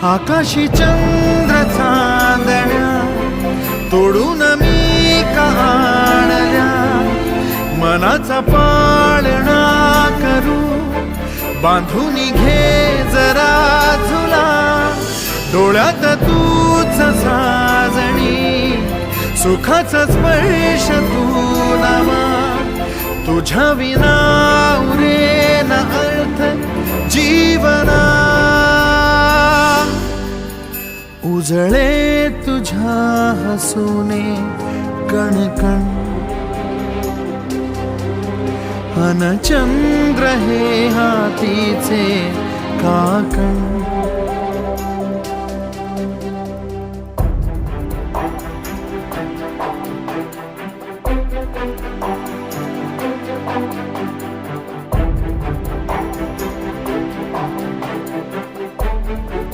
आकाशी चंद्र चांदण्या तोडून मी आणल्या, मनाचा पाळणा करू बांधून घे जरा झुला, डोळ्यात तूच साजणी सुखाचा स्पर्श तू नामा, तुझ्या विना उरेन अर्थ जीवना, उजळे तुझ्या हसूने कणकण, अन चंद्र हे हातीचे काकण.